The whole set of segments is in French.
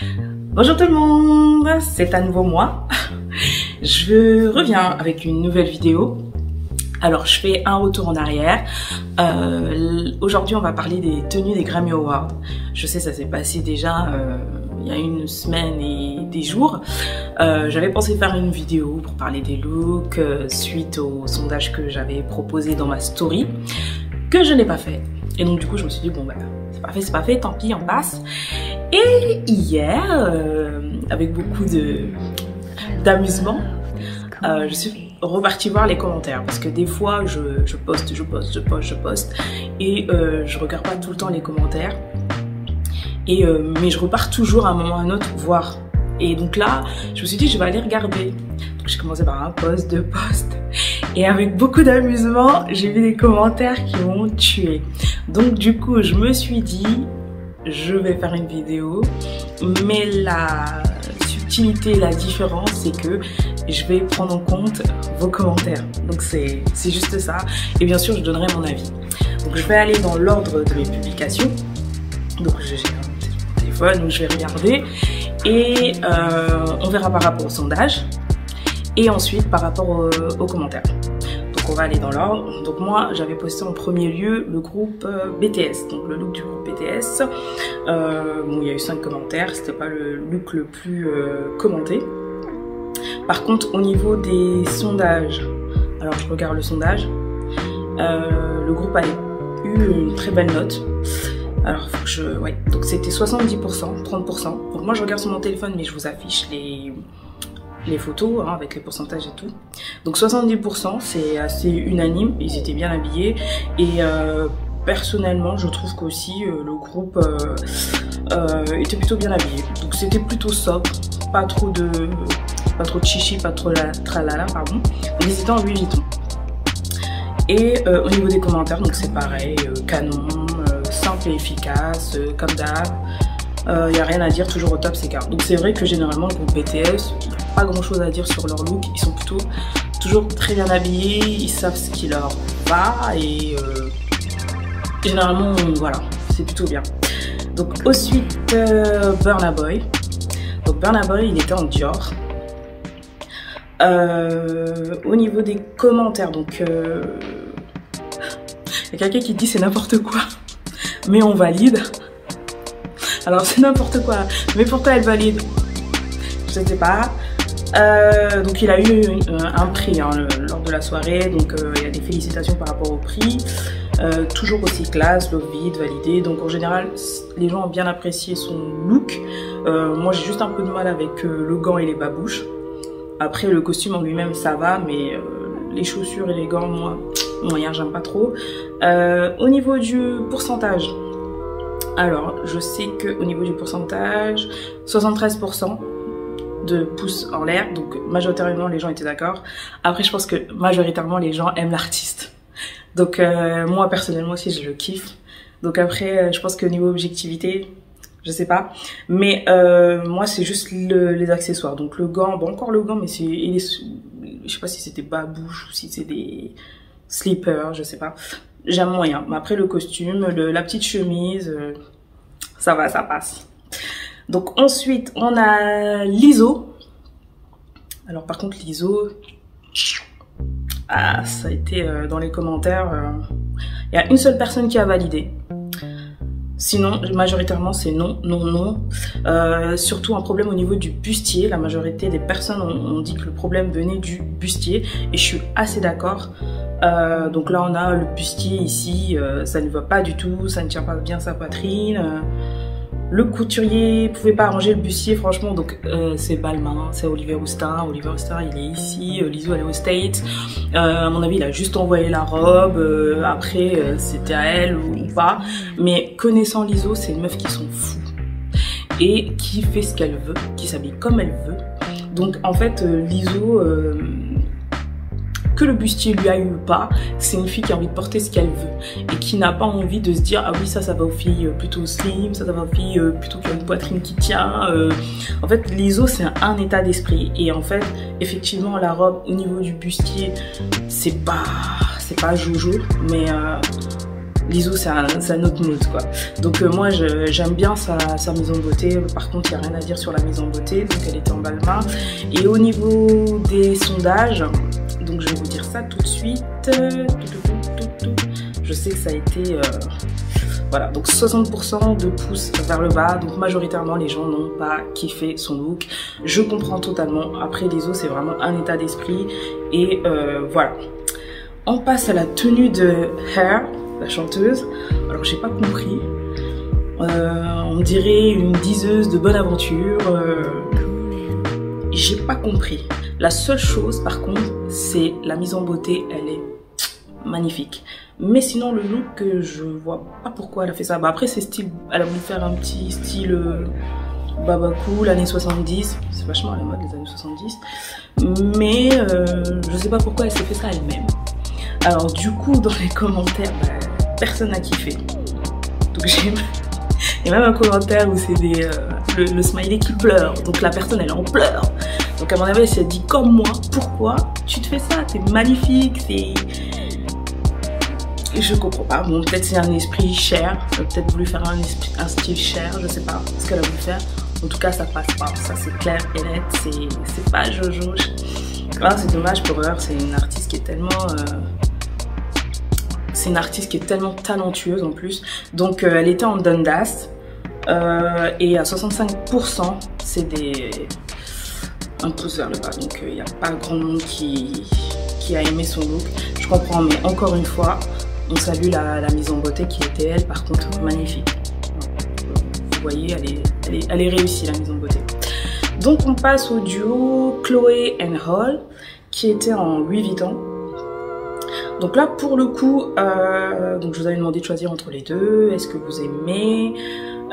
Bonjour tout le monde, c'est à nouveau moi. Je reviens avec une nouvelle vidéo. Alors je fais un retour en arrière. Aujourd'hui on va parler des tenues des Grammy Awards. Je sais, ça s'est passé déjà il y a une semaine et des jours. J'avais pensé faire une vidéo pour parler des looks suite au sondage que j'avais proposé dans ma story, que je n'ai pas fait. Et donc du coup je me suis dit bon bah c'est pas fait, tant pis, on passe. Et hier, avec beaucoup d'amusement, je suis repartie voir les commentaires parce que des fois je poste et je regarde pas tout le temps les commentaires et mais je repars toujours à un moment ou à un autre voir. Et donc là je me suis dit je vais aller regarder. Donc j'ai commencé par un post, deux posts et avec beaucoup d'amusement j'ai vu des commentaires qui m'ont tué. Donc du coup je me suis dit je vais faire une vidéo, mais la subtilité, la différence, c'est que je vais prendre en compte vos commentaires. Donc c'est juste ça. Et bien sûr, je donnerai mon avis. Donc je vais aller dans l'ordre de mes publications. Donc j'ai un téléphone, donc je vais regarder. Et on verra par rapport au sondage. Et ensuite par rapport aux commentaires. Donc on va aller dans l'ordre. Donc moi j'avais posté en premier lieu le groupe BTS, donc le look du groupe BTS. Bon, il y a eu 5 commentaires, c'était pas le look le plus commenté. Par contre au niveau des sondages, alors je regarde le sondage, le groupe a eu une très belle note. Alors faut que ouais, donc c'était 70%, 30%. Donc moi je regarde sur mon téléphone mais je vous affiche les photos hein, avec les pourcentages et tout. Donc 70% c'est assez unanime, ils étaient bien habillés et personnellement je trouve qu'aussi le groupe était plutôt bien habillé. Donc c'était plutôt sobre, pas trop de chichi, pas trop la tralala, pardon. Donc ils étaient en Louis Vuitton. Et au niveau des commentaires, donc c'est pareil, canon, simple et efficace, comme d'hab. Il n'y a rien à dire, toujours au top c'est car. Donc c'est vrai que généralement le groupe BTS, il n'y a pas grand chose à dire sur leur look, ils sont plutôt toujours très bien habillés, ils savent ce qui leur va et généralement voilà, c'est plutôt bien. Donc ensuite Burna Boy. Donc Burna Boy il était en Dior. Au niveau des commentaires, donc il y a quelqu'un qui dit c'est n'importe quoi, mais on valide. Alors c'est n'importe quoi, mais pourquoi elle valide? Je sais pas. Donc il a eu un prix hein, lors de la soirée, donc il y a des félicitations par rapport au prix. Toujours aussi classe, love it, validé. Donc en général, les gens ont bien apprécié son look. Moi j'ai juste un peu de mal avec le gant et les babouches. Après le costume en lui-même ça va, mais les chaussures et les gants, moi, moyen, j'aime pas trop. Au niveau du pourcentage, alors je sais qu'au niveau du pourcentage, 73% de pouces en l'air, donc majoritairement les gens étaient d'accord. Après je pense que majoritairement les gens aiment l'artiste. Donc moi personnellement aussi je le kiffe. Donc après je pense qu'au niveau objectivité, je sais pas. Mais moi c'est juste les accessoires. Donc le gant, bon encore le gant mais c'est... Je sais pas si c'était babouche ou si c'est des slippers, je sais pas. J'aime moyen. Mais après le costume, la petite chemise, ça va, ça passe. Donc ensuite on a Lizzo. Alors par contre Lizzo, ah, ça a été dans les commentaires, il y a une seule personne qui a validé. Sinon, majoritairement, c'est non, non, non. Surtout un problème au niveau du bustier. La majorité des personnes ont dit que le problème venait du bustier. Et je suis assez d'accord. Donc là, on a le bustier ici. Ça ne va pas du tout. Ça ne tient pas bien sa poitrine. Le couturier pouvait pas arranger le bustier, franchement. Donc c'est Balmain, c'est Olivier Rousteing. Olivier Rousteing, il est ici. Lizzo, elle est aux States. À mon avis, il a juste envoyé la robe. Après, c'était à elle ou pas. Mais connaissant Lizzo, c'est une meuf qui s'en fout. Et qui fait ce qu'elle veut, qui s'habille comme elle veut. Donc en fait, Lizzo... que le bustier lui aille ou pas, c'est une fille qui a envie de porter ce qu'elle veut et qui n'a pas envie de se dire ah oui ça va aux filles plutôt slim, ça va aux filles plutôt qui ont une poitrine qui tient. En fait Lizzo c'est un état d'esprit et en fait effectivement la robe au niveau du bustier c'est pas jojo mais Lizzo, c'est un autre mood, quoi. Donc moi, j'aime bien sa mise en beauté. Par contre, il n'y a rien à dire sur la mise en beauté. Donc elle était en Balmain. Et au niveau des sondages, donc je vais vous dire ça tout de suite. Je sais que ça a été... voilà, donc 60% de pouces vers le bas. Donc majoritairement, les gens n'ont pas kiffé son look. Je comprends totalement. Après, Lizzo, c'est vraiment un état d'esprit. Et voilà. On passe à la tenue de Hair, la chanteuse. Alors j'ai pas compris. On dirait une diseuse de bonne aventure. J'ai pas compris. La seule chose par contre, c'est la mise en beauté. Elle est magnifique. Mais sinon le look, je vois pas pourquoi elle a fait ça. Bah après c'est style, elle a voulu faire un petit style baba cool, années 70. C'est vachement à la mode les années 70. Mais je sais pas pourquoi elle s'est fait ça elle-même. Alors du coup dans les commentaires, bah, personne n'a kiffé. Donc il y a même un commentaire où c'est le smiley qui pleure. Donc la personne elle est en pleurs. Donc à mon avis elle s'est dit comme moi, pourquoi tu te fais ça? T'es magnifique, c'est... Je comprends pas. Bon, peut-être c'est un esprit cher. Elle a peut-être voulu faire un style cher. Je sais pas ce qu'elle a voulu faire. En tout cas, ça passe pas. Ça, c'est clair et net. C'est pas Jojo. Ah, c'est dommage pour elle. C'est une artiste qui est tellement... c'est une artiste qui est tellement talentueuse en plus. Donc, elle était en Dundas. Et à 65%, c'est un pouce vers le bas. Donc, il n'y a pas grand monde qui a aimé son look. Je comprends, mais encore une fois... On salue la mise en beauté qui était elle, par contre magnifique. Vous voyez, elle est réussie la mise en beauté. Donc on passe au duo Chloé and Hall qui était en Louis Vuitton. Donc là pour le coup, donc je vous avais demandé de choisir entre les deux. Est-ce que vous aimez?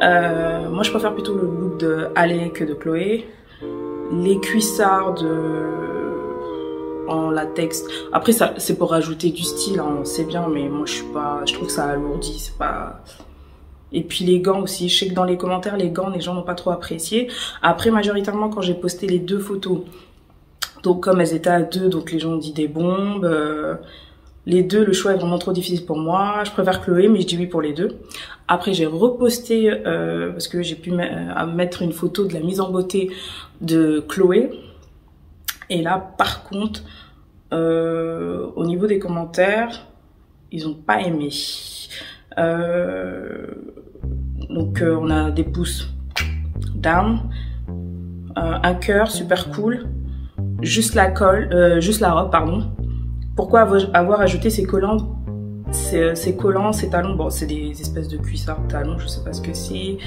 Moi je préfère plutôt le look de Halle que de Chloé. Les cuissards en latex. Après ça c'est pour rajouter du style, hein, c'est bien, mais moi je trouve que ça alourdit, c'est pas... Et puis les gants aussi, je sais que dans les commentaires les gants les gens n'ont pas trop apprécié. Après majoritairement quand j'ai posté les deux photos, donc comme elles étaient à deux, donc les gens ont dit des bombes. Les deux, le choix est vraiment trop difficile pour moi. Je préfère Chloé, mais je dis oui pour les deux. Après j'ai reposté parce que j'ai pu mettre une photo de la mise en beauté de Chloé. Et là, par contre, au niveau des commentaires, ils n'ont pas aimé. Donc, on a des pouces down, un cœur super cool, juste la robe, pardon. Pourquoi avoir ajouté ces collants, ces talons? Bon, c'est des espèces de cuissards talons, je sais pas ce que c'est.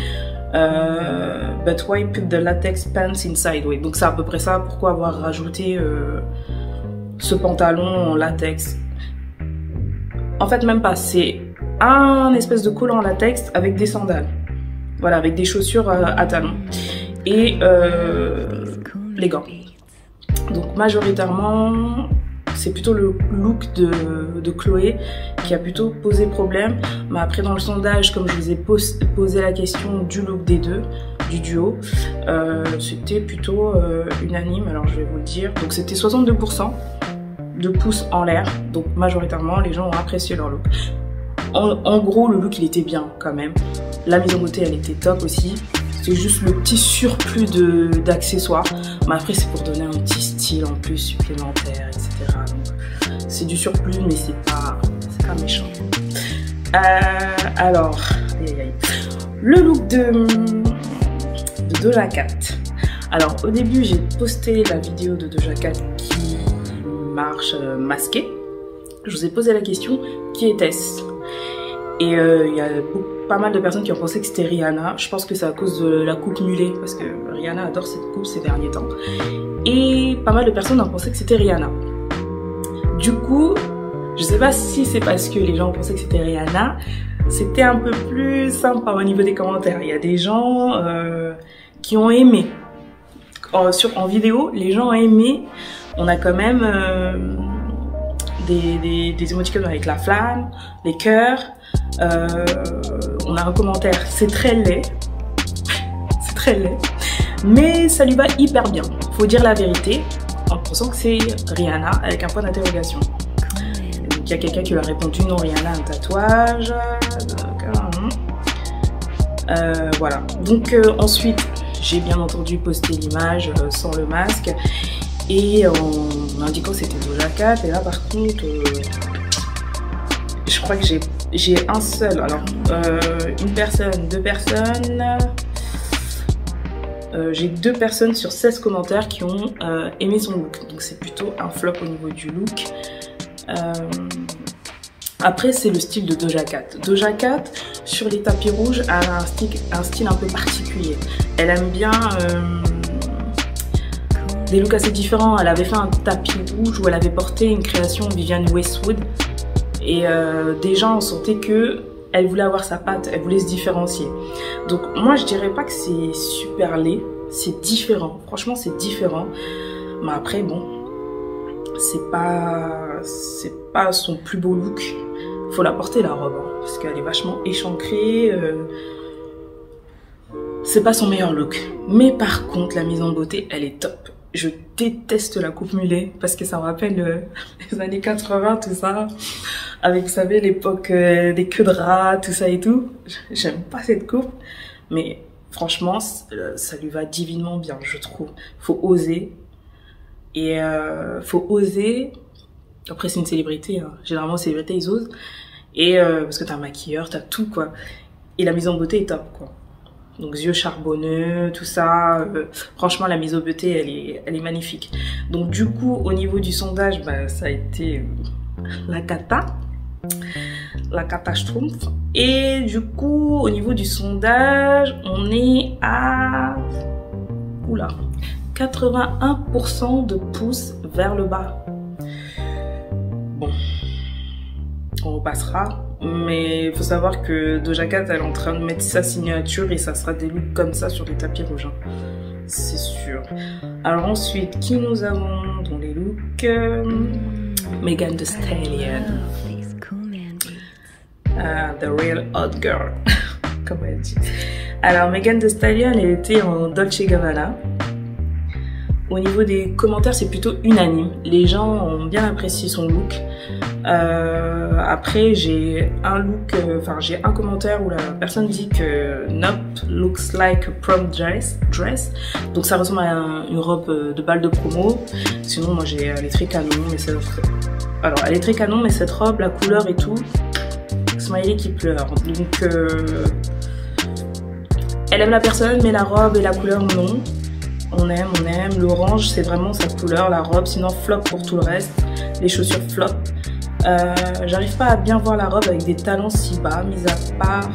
But why put the latex pants inside? Oui, donc c'est à peu près ça. Pourquoi avoir rajouté ce pantalon en latex? En fait, même pas. C'est un espèce de collant en latex avec des sandales. Voilà, avec des chaussures à talons. Et les gants. Donc majoritairement... C'est plutôt le look de Chloé qui a plutôt posé problème. Mais après dans le sondage, comme je vous ai posé la question du look des deux, du duo, c'était plutôt unanime, alors je vais vous le dire. Donc c'était 62% de pouces en l'air. Donc majoritairement les gens ont apprécié leur look. En gros le look il était bien quand même. La mise en beauté elle était top aussi. C'est juste le petit surplus d'accessoires. Mais après c'est pour donner un petit style en plus supplémentaire, etc. C'est du surplus mais c'est pas méchant. Alors, le look de Doja Cat. Alors au début j'ai posté la vidéo de Doja Cat qui marche masquée. Je vous ai posé la question, qui était-ce? Et il y a pas mal de personnes qui ont pensé que c'était Rihanna. Je pense que c'est à cause de la coupe mulet, parce que Rihanna adore cette coupe ces derniers temps. Et pas mal de personnes ont pensé que c'était Rihanna. Du coup, je sais pas si c'est parce que les gens pensaient que c'était Rihanna. C'était un peu plus sympa au niveau des commentaires. Il y a des gens qui ont aimé. En vidéo, les gens ont aimé. On a quand même des émoticônes avec la flamme, les cœurs. On a un commentaire, c'est très laid. C'est très laid. Mais ça lui va hyper bien. Faut dire la vérité en pensant que c'est Rihanna avec un point d'interrogation. Donc il y a quelqu'un qui lui a répondu non, Rihanna a un tatouage. Voilà. Donc ensuite, j'ai bien entendu posté l'image sans le masque et en indiquant que c'était Doja Cat. Et là par contre, je crois que j'ai un seul, alors une personne, deux personnes, j'ai 2 personnes sur 16 commentaires qui ont aimé son look, donc c'est plutôt un flop au niveau du look. Après c'est le style de Doja Cat. Doja Cat sur les tapis rouges a un style un peu particulier. Elle aime bien des looks assez différents. Elle avait fait un tapis rouge où elle avait porté une création Vivienne Westwood et déjà on sentait que elle voulait avoir sa patte, elle voulait se différencier. Donc moi je dirais pas que c'est super laid, c'est différent, franchement c'est différent. Mais après bon, c'est pas son plus beau look. Faut la porter la robe, hein, parce qu'elle est vachement échancrée. C'est pas son meilleur look. Mais par contre la mise en beauté elle est top. Je déteste la coupe mulet parce que ça me rappelle les années 80, tout ça. Avec, vous savez, l'époque des queues de rat, tout ça et tout. J'aime pas cette coupe. Mais franchement, ça lui va divinement bien, je trouve. Faut oser. Et faut oser. Après, c'est une célébrité. Hein. Généralement, les célébrités, ils osent. Et parce que t'as un maquilleur, t'as tout, quoi. Et la mise en beauté est top, quoi. Donc yeux charbonneux, tout ça. Franchement, la mise en beauté, elle est magnifique. Donc du coup, au niveau du sondage, bah, ça a été la cata. La catastrophe. Et du coup, au niveau du sondage, on est à... Oula, 81% de pouces vers le bas. Bon, on repassera. Mais il faut savoir que Doja Cat, elle est en train de mettre sa signature et ça sera des looks comme ça sur les tapis rouges. Hein. C'est sûr. Alors ensuite, qui nous avons dans les looks? Megan Thee Stallion. The real hot girl, comme elle dit. Alors Megan Thee Stallion, elle était en Dolce Gabbana. Au niveau des commentaires, c'est plutôt unanime. Les gens ont bien apprécié son look. Après, j'ai j'ai un commentaire où la personne dit que Nope looks like a prom dress. Donc ça ressemble à une robe de bal de promo. Sinon, moi, elle est très canon, mais alors, elle est très canon, mais cette robe, la couleur et tout, smiley qui pleure. Donc, elle aime la personne, mais la robe et la couleur, non. On aime. L'orange, c'est vraiment sa couleur, la robe. Sinon, flop pour tout le reste. Les chaussures flop. J'arrive pas à bien voir la robe avec des talons si bas, mis à part.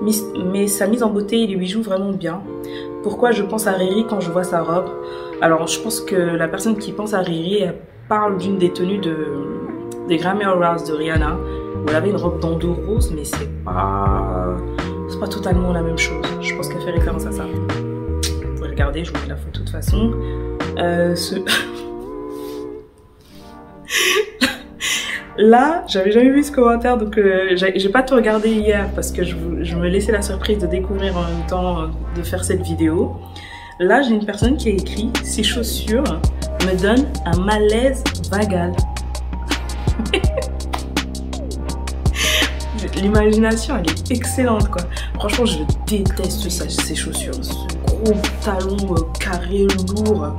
Mais sa mise en beauté et les bijoux vraiment bien. Pourquoi je pense à Riri quand je vois sa robe? Alors, je pense que la personne qui pense à Riri, elle parle d'une des tenues des Grammy Awards de Rihanna. Où elle avait une robe bandeau rose, mais c'est pas totalement la même chose. Je pense qu'elle fait référence à ça. Vous pouvez regarder, je vous mets la photo de toute façon. Là, j'avais jamais vu ce commentaire, donc j'ai pas tout regardé hier parce que je me laissais la surprise de découvrir en même temps de faire cette vidéo. Là, j'ai une personne qui a écrit « Ces chaussures me donnent un malaise vagal ». L'imagination, elle est excellente, quoi. Franchement, je déteste ça, ces chaussures. Ce gros talon carré, lourd.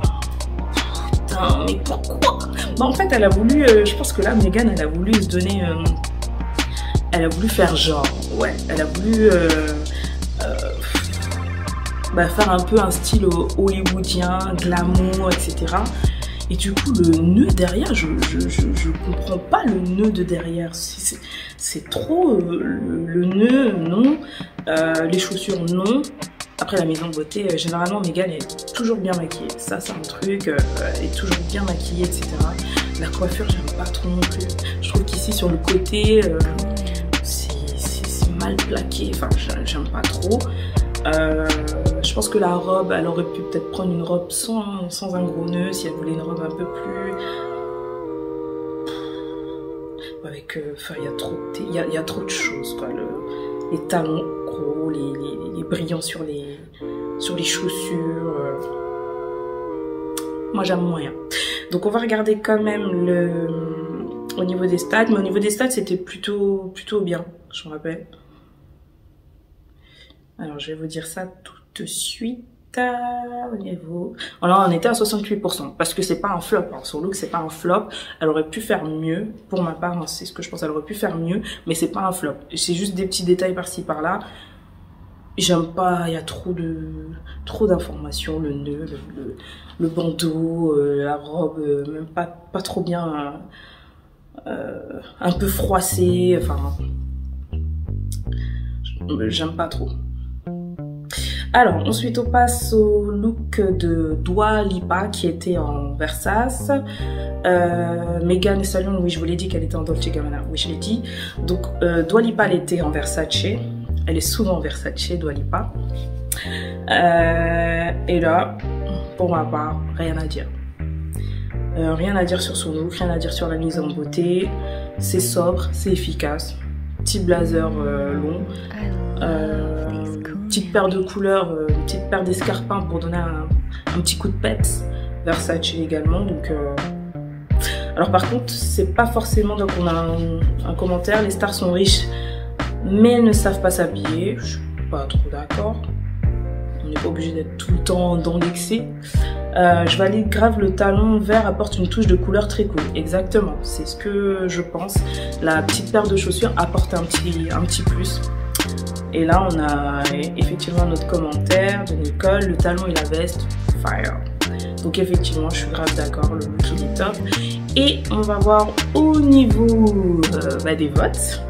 Putain, mais pourquoi? Bah, en fait, elle a voulu... je pense que là, Megan, elle a voulu se donner... elle a voulu faire genre. Ouais, elle a voulu... faire un peu un style hollywoodien, glamour, etc. Et du coup, le nœud derrière, je comprends pas le nœud de derrière. C'est trop le nœud, non. Les chaussures, non. Après, la mise en beauté, généralement, Megan est toujours bien maquillée. Ça, c'est un truc. Elle est toujours bien maquillée, etc. La coiffure, j'aime pas trop non plus. Je trouve qu'ici, sur le côté, c'est mal plaqué. Enfin, j'aime pas trop. Je pense que la robe, elle aurait pu peut-être prendre une robe sans un gros nœud, si elle voulait une robe un peu plus... Avec... Enfin, il y a trop de choses, quoi. Les talons gros, les brillants sur les chaussures. Moi, j'aime moyen. Donc, on va regarder quand même au niveau des stats, mais au niveau des stats c'était plutôt bien, je me rappelle. Alors je vais vous dire ça tout de suite. Au niveau... Alors on était à 68%, parce que c'est pas un flop, hein. Son look c'est pas un flop, elle aurait pu faire mieux, pour ma part, hein, c'est ce que je pense, elle aurait pu faire mieux, mais c'est pas un flop, c'est juste des petits détails par-ci par-là. J'aime pas, il y a trop d'informations, le nœud, le bandeau, la robe, même pas trop bien, un peu froissée, enfin, j'aime pas trop. Alors, ensuite, on passe au look de Dua Lipa qui était en Versace. Megan Thee Stallion, oui, je vous l'ai dit qu'elle était en Dolce & Gabbana, oui, je l'ai dit. Donc, Dua Lipa, elle était en Versace. Elle est souvent en Versace, Dua Lipa. Et là, pour ma part, rien à dire. Rien à dire sur son look, rien à dire sur la mise en beauté. C'est sobre, c'est efficace. Petit blazer long. Petite paire de couleurs, une petite paire d'escarpins pour donner un petit coup de peps. Versace également. Donc, alors par contre, c'est pas forcément, donc on a un commentaire, les stars sont riches mais elles ne savent pas s'habiller. Je suis pas trop d'accord. On n'est pas obligé d'être tout le temps dans l'excès. Je valide grave, le talon vert apporte une touche de couleur très cool. Exactement, c'est ce que je pense. La petite paire de chaussures apporte un petit plus. Et là, on a effectivement notre commentaire de Nicole. Le talon et la veste, fire. Donc effectivement, je suis grave d'accord, le look il est top. Et on va voir au niveau des votes.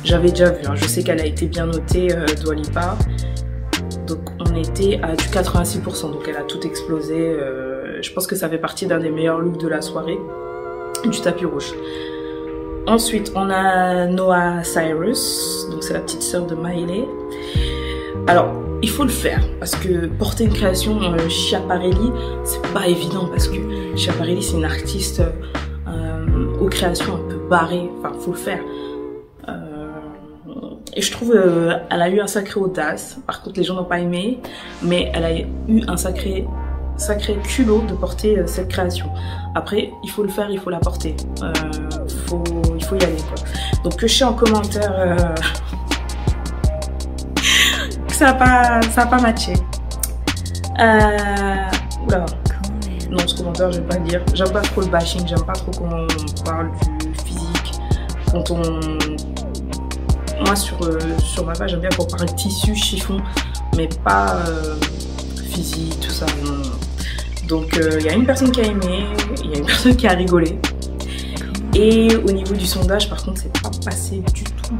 J'avais déjà vu, hein. Je sais qu'elle a été bien notée, Dua Lipa. Donc on était à du 86%, donc elle a tout explosé. Je pense que ça fait partie d'un des meilleurs looks de la soirée, du tapis rouge. Ensuite, on a Noah Cyrus, donc c'est la petite sœur de Miley. Alors, il faut le faire, parce que porter une création Schiaparelli, c'est pas évident, parce que Schiaparelli, c'est une artiste aux créations un peu barrées, enfin, faut le faire. Et je trouve elle a eu un sacré audace. Par contre, les gens n'ont pas aimé, mais elle a eu un sacré culot de porter cette création. Après, il faut le faire, il faut la porter. Il faut y aller, quoi. Donc que je sais en commentaire que ça a pas matché. Oula. Non, ce commentaire, je vais pas le dire. J'aime pas trop le bashing, j'aime pas trop quand on parle du physique. Quand on... Moi, sur ma page, j'aime bien qu'on parle tissu, chiffon, mais pas physique, tout ça. Non. Donc, il y a une personne qui a aimé, il y a une personne qui a rigolé. Et au niveau du sondage, par contre, c'est pas passé du tout.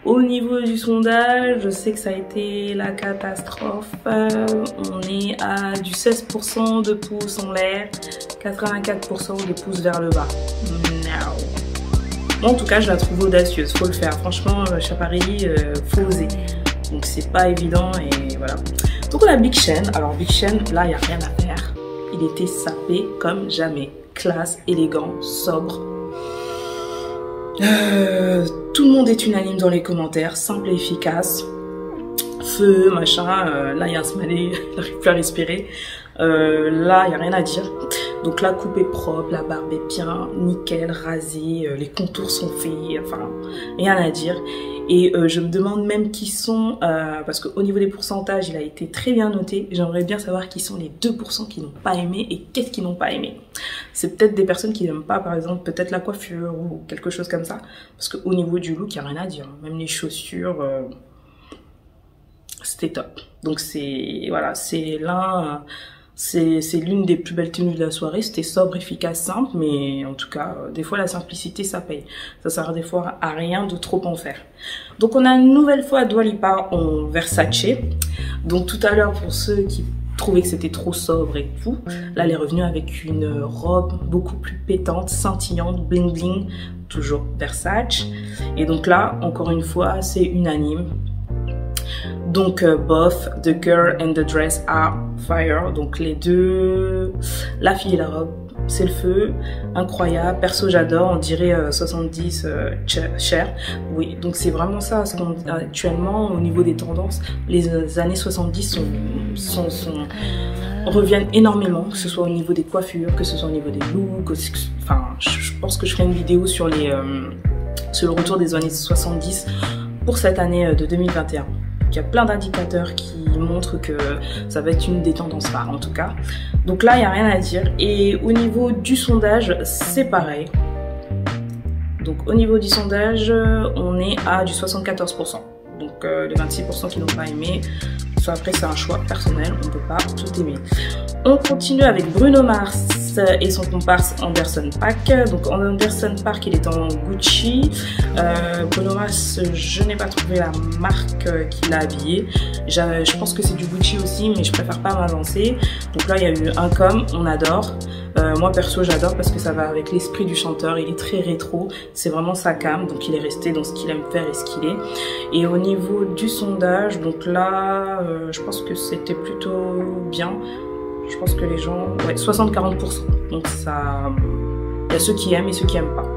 Au niveau du sondage, je sais que ça a été la catastrophe. On est à du 16% de pouces en l'air, 84% de pouces vers le bas. Moi, en tout cas, je la trouve audacieuse, faut le faire. Franchement, Schiaparelli, faut oser. Donc c'est pas évident et voilà. Donc on a Big Sean. Alors Big Sean, là, il n'y a rien à faire. Il était sapé comme jamais. Classe, élégant, sobre. Tout le monde est unanime dans les commentaires, simple et efficace. Feu, machin, là il y a un smiley, il n'arrive plus à respirer. Là il n'y a rien à dire. Donc la coupe est propre, la barbe est bien, nickel, rasée, les contours sont faits, enfin rien à dire. Et je me demande même qui sont, parce qu'au niveau des pourcentages il a été très bien noté. J'aimerais bien savoir qui sont les 2% qui n'ont pas aimé et qu'est-ce qu'ils n'ont pas aimé. C'est peut-être des personnes qui n'aiment pas, par exemple, peut-être la coiffure ou quelque chose comme ça. Parce qu'au niveau du look, il n'y a rien à dire. Même les chaussures, c'était top. Donc c'est, voilà, c'est l'un... C'est l'une des plus belles tenues de la soirée. C'était sobre, efficace, simple, mais en tout cas, des fois la simplicité ça paye. Ça sert des fois à rien de trop en faire. Donc on a une nouvelle fois Dua Lipa en Versace. Donc tout à l'heure, pour ceux qui trouvaient que c'était trop sobre et tout, là elle est revenue avec une robe beaucoup plus pétante, scintillante, bling bling, toujours Versace. Et donc là, encore une fois, c'est unanime. Donc both the girl and the dress are fire. Donc les deux, la fille et la robe, c'est le feu, incroyable, perso j'adore, on dirait 70 Cher. Oui, donc c'est vraiment ça, actuellement au niveau des tendances, les années 70 reviennent énormément, que ce soit au niveau des coiffures, que ce soit au niveau des looks, enfin je pense que je ferai une vidéo sur sur le retour des années 70 pour cette année de 2021. Il y a plein d'indicateurs qui montrent que ça va être une des tendances phares en tout cas. Donc là, il n'y a rien à dire. Et au niveau du sondage, c'est pareil. Donc au niveau du sondage, on est à du 74%. Donc les 26% qui n'ont pas aimé, après c'est un choix personnel, on ne peut pas tout aimer. On continue avec Bruno Mars et son comparse Anderson .Paak. Donc Anderson .Paak, il est en Gucci. Bruno Mars, je n'ai pas trouvé la marque qui l'a habillé. Je pense que c'est du Gucci aussi, mais je préfère pas m'avancer. Donc là, il y a eu un com, on adore. Moi perso, j'adore parce que ça va avec l'esprit du chanteur. Il est très rétro, c'est vraiment sa came, donc il est resté dans ce qu'il aime faire et ce qu'il est. Et au niveau du sondage, donc là, je pense que c'était plutôt bien. Je pense que les gens, ouais, 60-40%. Donc ça, il y a ceux qui aiment et ceux qui aiment pas.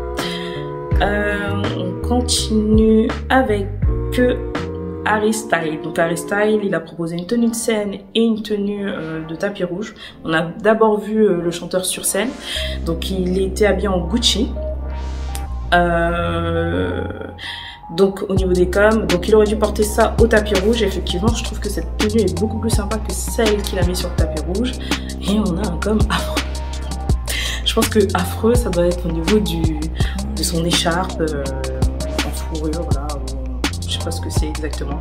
On continue avec Harry Styles. Donc Harry Styles, il a proposé une tenue de scène et une tenue de tapis rouge. On a d'abord vu le chanteur sur scène. Donc il était habillé en Gucci. Donc au niveau des coms, donc il aurait dû porter ça au tapis rouge. Effectivement, je trouve que cette tenue est beaucoup plus sympa que celle qu'il a mis sur le tapis rouge. Et on a un com affreux. Je pense que affreux, ça doit être au niveau de son écharpe en fourrure, voilà. Je sais pas ce que c'est exactement.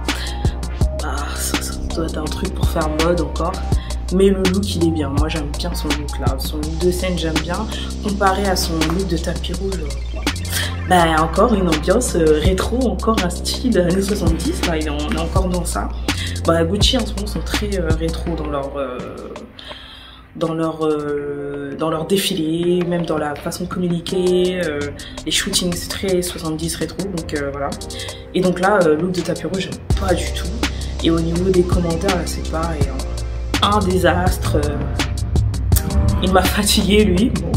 Ça doit être un truc pour faire mode encore. Mais le look, il est bien. Moi, j'aime bien son look là. Son look de scène, j'aime bien. Comparé à son look de tapis rouge, bah, encore une ambiance rétro, encore un style années 70. Là, on est encore dans ça. Bah, Gucci en ce moment sont très rétro dans leur défilé, même dans la façon de communiquer, les shootings c'est très 70 rétro, donc voilà. Et donc là, look de tapis rouge, j'aime pas du tout. Et au niveau des commentaires, là c'est pareil, un désastre. Il m'a fatigué lui. Bon.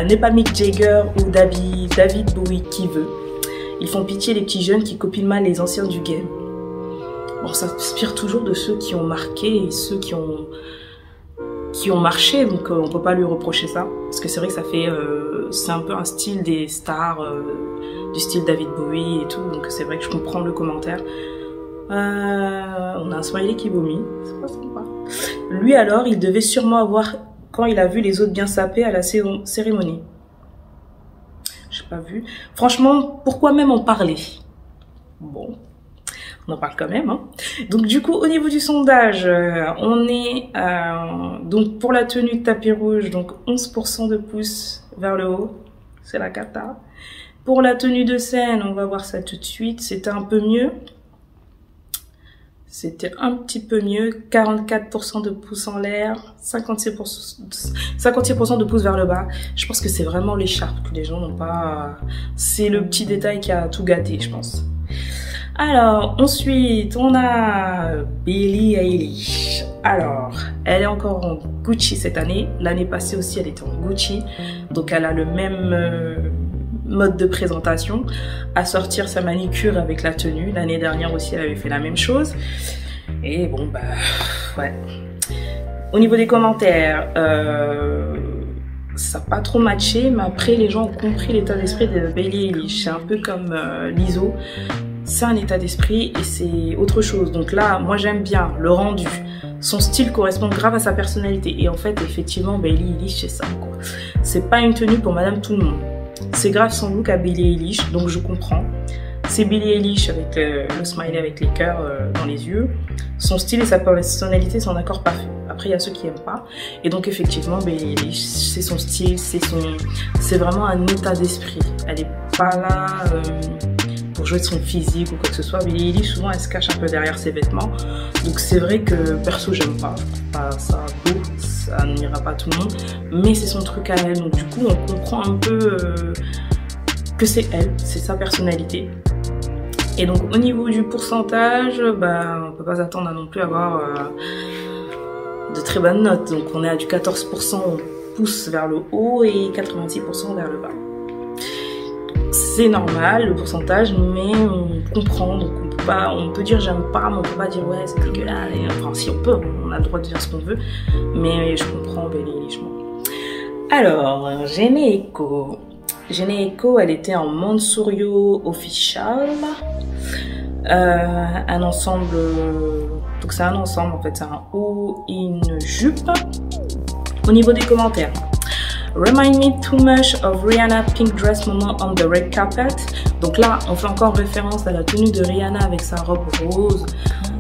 N'est pas Mick Jagger ou David Bowie qui veut. Ils font pitié les petits jeunes qui copient mal les anciens du game. Bon, ça inspire toujours de ceux qui ont marqué et ceux qui ont marché, donc on peut pas lui reprocher ça, parce que c'est vrai que ça fait c'est un peu un style des stars du style David Bowie et tout, donc c'est vrai que je comprends le commentaire. On a un smiley qui vomit, c'est pas sympa. Lui alors, il devait sûrement avoir quand il a vu les autres bien sapés à la cérémonie. J'ai pas vu. Franchement, pourquoi même en parler? Bon, on en parle quand même, hein. Donc du coup, au niveau du sondage, on est donc pour la tenue de tapis rouge, donc 11% de pouces vers le haut, c'est la cata. Pour la tenue de scène, on va voir ça tout de suite, c'était un peu mieux. C'était un petit peu mieux, 44% de pouces en l'air, 56% de pouces vers le bas. Je pense que c'est vraiment l'écharpe que les gens n'ont pas... C'est le petit détail qui a tout gâté, je pense. Alors, ensuite, on a Billie Eilish. Alors, elle est encore en Gucci cette année. L'année passée aussi, elle était en Gucci. Donc, elle a le même mode de présentation. À sortir sa manicure avec la tenue. L'année dernière aussi, elle avait fait la même chose. Et bon, bah, ouais. Au niveau des commentaires, ça n'a pas trop matché. Mais après, les gens ont compris l'état d'esprit de Billie Eilish. C'est un peu comme l'ISO. C'est un état d'esprit et c'est autre chose. Donc là, moi j'aime bien le rendu. Son style correspond grave à sa personnalité. Et en fait, effectivement, Billie Eilish, c'est ça, quoi. C'est pas une tenue pour madame tout le monde. C'est grave son look à Billie Eilish, donc je comprends. C'est Billie Eilish avec le smiley avec les cœurs dans les yeux. Son style et sa personnalité sont d'accord parfait. Après, il y a ceux qui aiment pas. Et donc, effectivement, Billie Eilish, c'est son style, c'est vraiment un état d'esprit. Elle est pas là... pour jouer de son physique ou quoi que ce soit. Billie Eilish, souvent, elle se cache un peu derrière ses vêtements. Donc, c'est vrai que, perso, j'aime pas. Je trouve pas ça beau. Ça n'ira pas à tout le monde. Mais c'est son truc à elle. Donc, du coup, on comprend un peu que c'est elle. C'est sa personnalité. Et donc, au niveau du pourcentage, bah, on peut pas s'attendre à non plus avoir de très bonnes notes. Donc, on est à du 14% pouces vers le haut et 86% vers le bas. C'est normal le pourcentage, mais on comprend, donc on peut dire j'aime pas, mais on peut pas dire ouais c'est dégueulasse. Enfin si on peut, on a le droit de dire ce qu'on veut, mais je comprends bénéfiquement. Alors, Jhené Aiko. Jhené Aiko, elle était en Mansourial Official. Un ensemble, donc c'est un ensemble en fait, c'est un haut et une jupe. Au niveau des commentaires, remind me too much of Rihanna pink dress moment on the red carpet. Donc là on fait encore référence à la tenue de Rihanna avec sa robe rose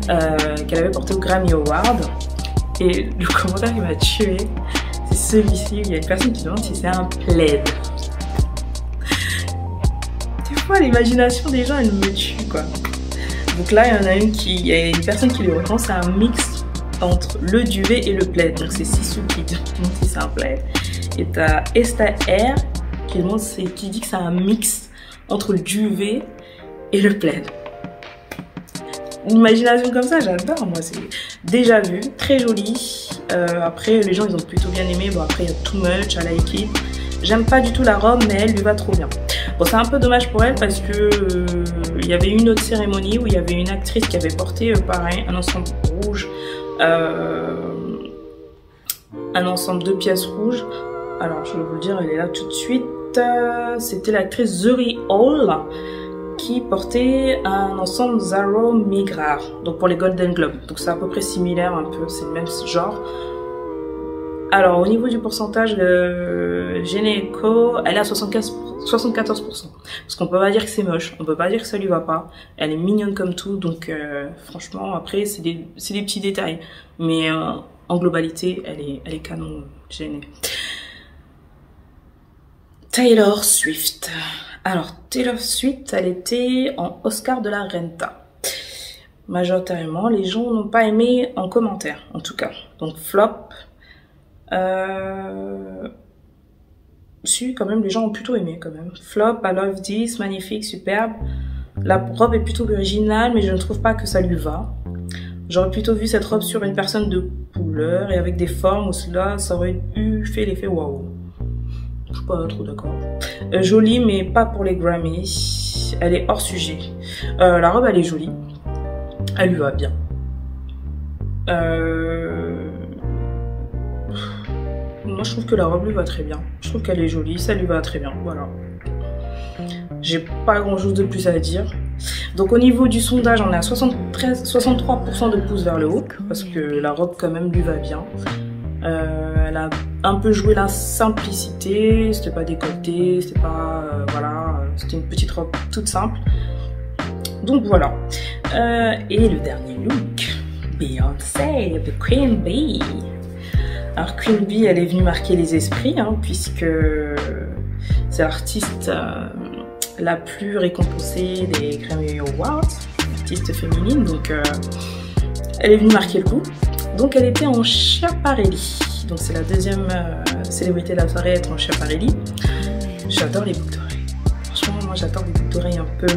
qu'elle avait portée au Grammy Award. Et le commentaire qui m'a tué, c'est celui-ci. Il y a une personne qui demande si c'est un plaid. Des fois l'imagination des gens elle me tue quoi. Donc là, il y a une personne qui lui répond, c'est un mix entre le duvet et le plaid. Donc c'est Sissou qui demande si c'est un plaid. Et t'as Esta R qui dit que c'est un mix entre le duvet et le plaid. Une imagination comme ça, j'adore. Moi, c'est déjà vu, très joli. Après, les gens, ils ont plutôt bien aimé. Bon, après, il y a Too Much, I Like It. J'aime pas du tout la robe, mais elle lui va trop bien. Bon, c'est un peu dommage pour elle parce que il y avait une autre cérémonie où il y avait une actrice qui avait porté pareil, un ensemble rouge, un ensemble de pièces rouges. Alors, je vais vous le dire, elle est là tout de suite. C'était l'actrice Zuri Hall qui portait un ensemble Zara Migrar, donc pour les Golden Globes. Donc c'est à peu près similaire, un peu, c'est le même genre. Alors, au niveau du pourcentage, Jhené Aiko, elle est à 74%. Parce qu'on peut pas dire que c'est moche, on peut pas dire que ça lui va pas. Elle est mignonne comme tout, donc franchement, après, c'est des petits détails. Mais en globalité, elle est canon, Jhené. Taylor Swift. Alors, Taylor Swift, elle était en Oscar de la Renta. Majoritairement, les gens n'ont pas aimé en commentaire, en tout cas. Donc, flop. Si, quand même, les gens ont plutôt aimé, quand même. Flop, I love this, magnifique, superbe. La robe est plutôt originale, mais je ne trouve pas que ça lui va. J'aurais plutôt vu cette robe sur une personne de couleur et avec des formes où cela, ça aurait fait l'effet waouh. Je suis pas trop d'accord. Jolie, mais pas pour les Grammys. Elle est hors sujet. La robe, elle est jolie. Elle lui va bien. Moi, je trouve que la robe lui va très bien. Je trouve qu'elle est jolie, ça lui va très bien. Voilà. J'ai pas grand chose de plus à dire. Donc, au niveau du sondage, on est à 63% de pouces vers le haut. Parce que la robe, quand même, lui va bien. Elle a un peu joué la simplicité. C'était pas décolleté, c'était pas. Voilà. C'était une petite robe toute simple. Donc, voilà. Et le dernier look. Beyoncé, the Queen Bee. Alors Queen Bee, elle est venue marquer les esprits, hein, puisque c'est l'artiste la plus récompensée des Grammy Awards, artiste féminine, donc elle est venue marquer le coup. Donc elle était en Schiaparelli, donc c'est la deuxième célébrité de la soirée à être en Schiaparelli. J'adore les boucles d'oreilles. Franchement, moi j'adore les boucles d'oreilles un peu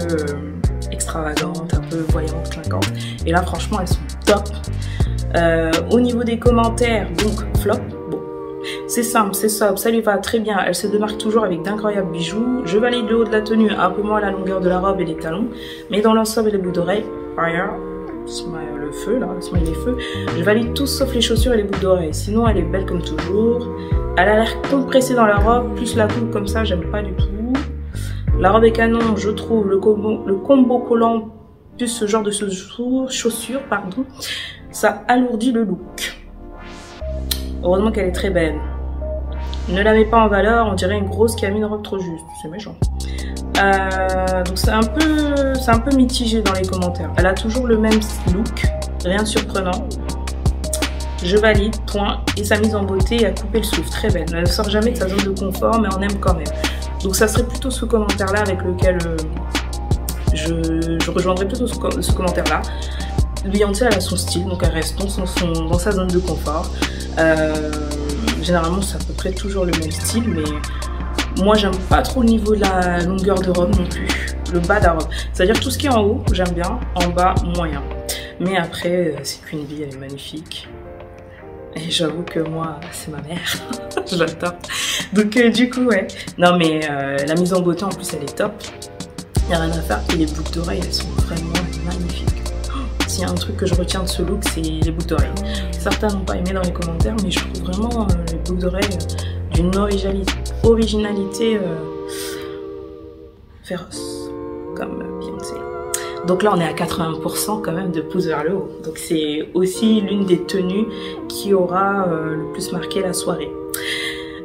extravagantes, un peu voyantes, clinquantes. Et là, franchement, elles sont top. Au niveau des commentaires, donc flop, bon, c'est simple, c'est sobre, ça lui va très bien, elle se démarque toujours avec d'incroyables bijoux. Je valide le haut de la tenue, un peu moins la longueur de la robe et les talons, mais dans l'ensemble et les boucles d'oreilles, fire, le feu là, smile les feux, je valide tout sauf les chaussures et les boucles d'oreilles. Sinon elle est belle comme toujours, elle a l'air compressée dans la robe, plus la coupe comme ça, j'aime pas du tout. La robe est canon, je trouve, le combo collant plus ce genre de chaussures, pardon. Ça alourdit le look. Heureusement qu'elle est très belle. Ne la mets pas en valeur, on dirait une grosse qui a mis une robe trop juste. C'est méchant. Donc c'est un peu mitigé dans les commentaires. Elle a toujours le même look, rien de surprenant. Je valide, point. Et sa mise en beauté a coupé le souffle, très belle. Elle ne sort jamais de sa zone de confort, mais on aime quand même. Donc ça serait plutôt ce commentaire-là avec lequel je rejoindrais plutôt ce commentaire-là. Beyoncé, elle a son style, donc elle reste dans sa zone de confort. Généralement, c'est à peu près toujours le même style, mais moi, j'aime pas trop le niveau de la longueur de robe non plus. Le bas de la robe. C'est-à-dire tout ce qui est en haut, j'aime bien, en bas, moyen. Mais après, c'est Queen Bee, elle est magnifique. Et j'avoue que moi, c'est ma mère. J'adore. Donc du coup, ouais. Non mais la mise en beauté en plus, elle est top. Il n'y a rien à faire. Et les boucles d'oreilles, elles sont vraiment magnifiques. S'il y a un truc que je retiens de ce look, c'est les boucles d'oreilles. Certains n'ont pas aimé dans les commentaires, mais je trouve vraiment les boucles d'oreilles d'une originalité féroce, comme Beyoncé. Donc là, on est à 80% quand même de pouces vers le haut. Donc c'est aussi l'une des tenues qui aura le plus marqué la soirée.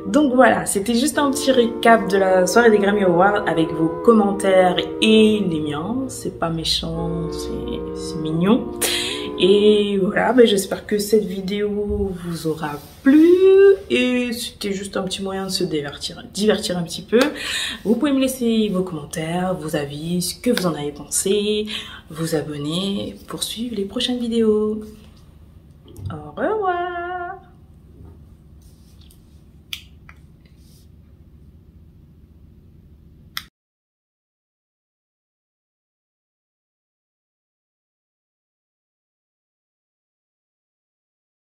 Donc voilà, c'était juste un petit récap de la soirée des Grammy Awards avec vos commentaires et les miens. C'est pas méchant, c'est mignon. Et voilà, ben j'espère que cette vidéo vous aura plu. Et c'était juste un petit moyen de se divertir un petit peu. Vous pouvez me laisser vos commentaires, vos avis, ce que vous en avez pensé, vous abonner pour suivre les prochaines vidéos. Au revoir!